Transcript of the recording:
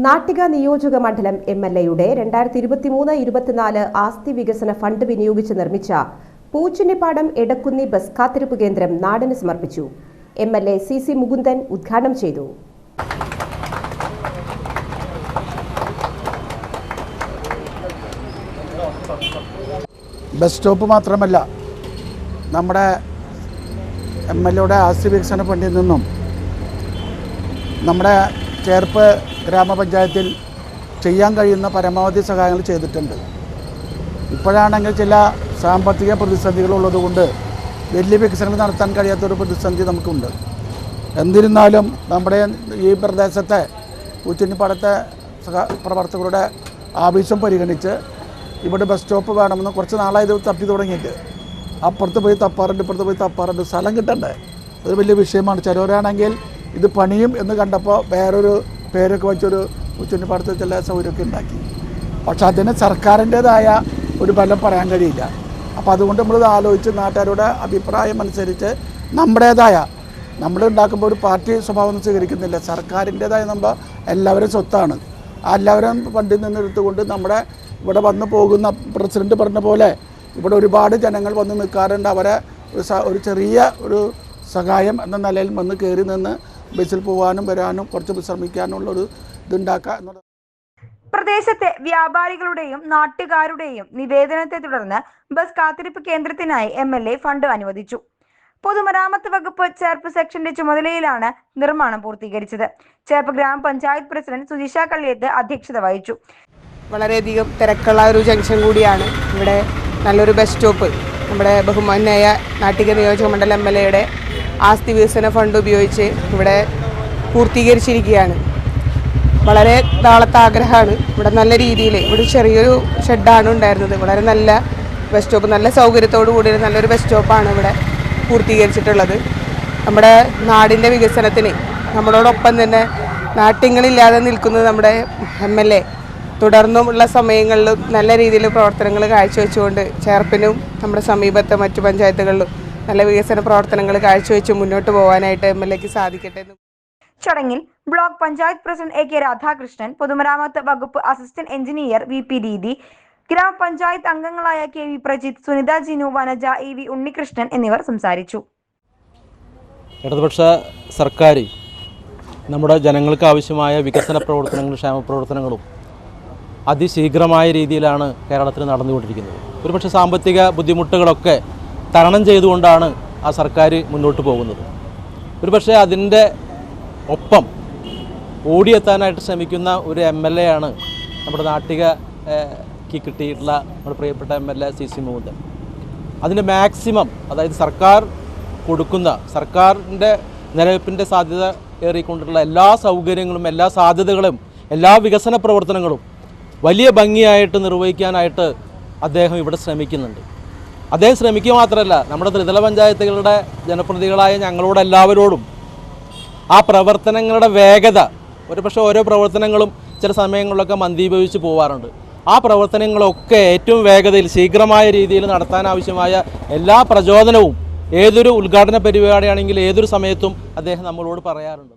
നാട്ടിക നിയോജക മണ്ഡലം എംഎൽഎയുടെ 2023-24 ആസ്തി വികസന ഫണ്ട് വിനിയോഗിച്ച് നിർമ്മിച്ച പൂച്ചിനിപ്പാടം എടക്കുന്നി ബസ് കാത്തിരിപ്പ് കേന്ദ്രം നാടിന് സമർപ്പിച്ചു. എംഎൽഎ സി മുകുന്ദൻ ഉദ്ഘാടനം ചെയ്തു. ബസ് സ്റ്റോപ്പ് മാത്രമല്ല, നമ്മുടെ എംഎൽഎയുടെ ആസ്തി വികസന ഫണ്ടിൽ നിന്നും നമ്മുടെ ചേർപ്പ് ഗ്രാമപഞ്ചായത്തിൽ ചെയ്യാൻ കഴിയുന്ന പരമാവധി സഹായങ്ങൾ ചെയ്തിട്ടുണ്ട്. ഇപ്പോഴാണെങ്കിൽ ചില സാമ്പത്തിക പ്രതിസന്ധികളുള്ളതുകൊണ്ട് വലിയ വികസനങ്ങൾ നടത്താൻ കഴിയാത്തൊരു പ്രതിസന്ധി നമുക്കുണ്ട്. എന്നിരുന്നാലും നമ്മുടെ ഈ പ്രദേശത്തെ പൂച്ചിനിപ്പാടത്തെ പ്രവർത്തകരുടെ ആവശ്യം പരിഗണിച്ച് ഇവിടെ ബസ് സ്റ്റോപ്പ് വേണമെന്ന് കുറച്ച് നാളായി ഇത് തപ്പി തുടങ്ങിയിട്ട് അപ്പുറത്ത് പോയി തപ്പാറുണ്ട്, ഇപ്പുറത്ത് പോയി തപ്പാറുണ്ട്. സ്ഥലം കിട്ടണ്ടേ, അത് വലിയ വിഷയമാണ്. ചിലവരാണെങ്കിൽ ഇത് പണിയും എന്ന് കണ്ടപ്പോൾ വേറൊരു പേരൊക്കെ വെച്ചൊരു പൂച്ചിനിപ്പാടത്ത് ചില സൗകര്യമൊക്കെ ഉണ്ടാക്കി. പക്ഷെ അതിന് സർക്കാരിൻ്റേതായ ഒരു ഫലം പറയാൻ കഴിയില്ല. അപ്പോൾ അതുകൊണ്ട് നമ്മളിത് ആലോചിച്ച് നാട്ടുകാരുടെ അഭിപ്രായം അനുസരിച്ച് നമ്മൾ ഉണ്ടാക്കുമ്പോൾ ഒരു പാർട്ടി സ്വഭാവം സ്വീകരിക്കുന്നില്ല. സർക്കാരിൻ്റേതായ നമ്മൾ എല്ലാവരും സ്വത്താണ്. ആ എല്ലാവരും ഫണ്ടിൽ നിന്ന് എടുത്തുകൊണ്ട് നമ്മുടെ ഇവിടെ വന്നു പോകുന്ന പ്രസിഡന്റ് പറഞ്ഞ പോലെ ഇവിടെ ഒരുപാട് ജനങ്ങൾ വന്ന് നിൽക്കാറുണ്ട്. അവരെ ഒരു ചെറിയ ഒരു സഹായം എന്ന നിലയിൽ വന്ന് കയറി നിന്ന് ബസ്സിൽ പോകാനും വരാനും കുറച്ച് വിശ്രമിക്കാനുള്ളൊരു ഇതുണ്ടാക്കുക എന്നുള്ളത്. പ്രദേശത്തെ വ്യാപാരികളുടെയും നാട്ടുകാരുടെയും നിവേദനത്തെ തുടർന്ന് ബസ് കാത്തിരിപ്പ് കേന്ദ്രത്തിനായി എംഎൽഎ ഫണ്ട് അനുവദിച്ചു. പൊതുമരാമത്ത് വകുപ്പ് ചേർപ്പ് സെക്ഷന്റെ ചുമതലയിലാണ് നിർമ്മാണം പൂർത്തീകരിച്ചത്. ചേർപ്പ് ഗ്രാമപഞ്ചായത്ത് പ്രസിഡന്റ് സുജിഷ കള്ളിയത്ത് അധ്യക്ഷത വഹിച്ചു. വളരെയധികം തിരക്കുള്ള ഒരു ജംഗ്ഷൻ കൂടിയാണ്. ഇവിടെ നല്ലൊരു ബസ് സ്റ്റോപ്പ് നമ്മുടെ ബഹുമാന്യായ നാട്ടിക നിയോജക മണ്ഡലം എംഎൽഎയുടെ ആസ്തി വികസന ഫണ്ട് ഉപയോഗിച്ച് ഇവിടെ പൂർത്തീകരിച്ചിരിക്കുകയാണ്. വളരെ നാളത്തെ ആഗ്രഹമാണ്. ഇവിടെ നല്ല രീതിയിൽ ഇവിടെ ചെറിയൊരു ഷെഡാണ് ഉണ്ടായിരുന്നത്. വളരെ നല്ല ബസ് സ്റ്റോപ്പ്, നല്ല സൗകര്യത്തോടു കൂടി നല്ലൊരു ബസ് സ്റ്റോപ്പാണ് ഇവിടെ പൂർത്തീകരിച്ചിട്ടുള്ളത്. നമ്മുടെ നാടിൻ്റെ വികസനത്തിന് നമ്മളോടൊപ്പം തന്നെ നാട്ടിങ്ങളില്ലാതെ നിൽക്കുന്നത് നമ്മുടെ എംഎൽഎ തുടർന്നുമുള്ള സമയങ്ങളിലും നല്ല രീതിയിൽ പ്രവർത്തനങ്ങൾ കാഴ്ചവെച്ചുകൊണ്ട് ചേർപ്പിനും നമ്മുടെ സമീപത്തെ മറ്റു പഞ്ചായത്തുകളിലും നല്ല വികസന പ്രവർത്തനങ്ങൾ കാഴ്ചവെച്ച് മുന്നോട്ട് പോകാനായിട്ട് എംഎൽഎക്ക് സാധിക്കട്ടെ. ചടങ്ങിൽ block panchayat president AK Radhakrishnan, പൊതുമരാമത്ത് വകുപ്പ് അസിസ്റ്റന്റ് എഞ്ചിനീയർ VP ദീദി, ഗ്രാമപഞ്ചായത്ത് അംഗങ്ങളായ KV പ്രജിത്ത്, സുനിത ജിനു, വനജ, EV ഉണ്ണികൃഷ്ണൻ എന്നിവർ സംസാരിച്ചു. ഇടതുപക്ഷ സർക്കാർ നമ്മുടെ ജനങ്ങൾക്ക് ആവശ്യമായ വികസന പ്രവർത്തനങ്ങളും ക്ഷേമ പ്രവർത്തനങ്ങളും അതിശീഘ്രമായ രീതിയിലാണ് കേരളത്തിൽ നടന്നുകൊണ്ടിരിക്കുന്നത്. ഒരുപക്ഷെ സാമ്പത്തിക ബുദ്ധിമുട്ടുകളൊക്കെ തരണം ചെയ്തുകൊണ്ടാണ് ആ സർക്കാർ മുന്നോട്ട് പോകുന്നത്. ഒരുപക്ഷെ അതിൻ്റെ ഒപ്പം ഓടിയെത്താനായിട്ട് ശ്രമിക്കുന്ന ഒരു MLA ആണ് നമ്മുടെ നാട്ടികക്ക് കിട്ടിയിട്ടുള്ള നമ്മുടെ പ്രിയപ്പെട്ട MLA CC മുകുന്ദൻ. അതിൻ്റെ മാക്സിമം, അതായത് സർക്കാർ കൊടുക്കുന്ന സർക്കാരിൻ്റെ നിലനിൽപ്പിൻ്റെ സാധ്യത ഏറിക്കൊണ്ടുള്ള എല്ലാ സൗകര്യങ്ങളും എല്ലാ സാധ്യതകളും എല്ലാ വികസന പ്രവർത്തനങ്ങളും വലിയ ഭംഗിയായിട്ട് നിർവഹിക്കാനായിട്ട് അദ്ദേഹം ഇവിടെ ശ്രമിക്കുന്നുണ്ട്. അദ്ദേഹം ശ്രമിക്കുക മാത്രമല്ല, നമ്മുടെ ത്രിതല പഞ്ചായത്തുകളുടെ ജനപ്രതിനിധികളായ ഞങ്ങളോടെല്ലാവരോടും ആ പ്രവർത്തനങ്ങളുടെ വേഗത, ഒരുപക്ഷെ ഓരോ പ്രവർത്തനങ്ങളും ചില സമയങ്ങളിലൊക്കെ മന്ദീഭവിച്ച് പോകാറുണ്ട്. ആ പ്രവർത്തനങ്ങളൊക്കെ ഏറ്റവും വേഗതയിൽ ശീഘ്രമായ രീതിയിൽ നടത്താനാവശ്യമായ എല്ലാ പ്രചോദനവും ഏതൊരു ഉദ്ഘാടന പരിപാടിയാണെങ്കിൽ ഏതൊരു സമയത്തും അദ്ദേഹം നമ്മളോട് പറയാറുണ്ട്.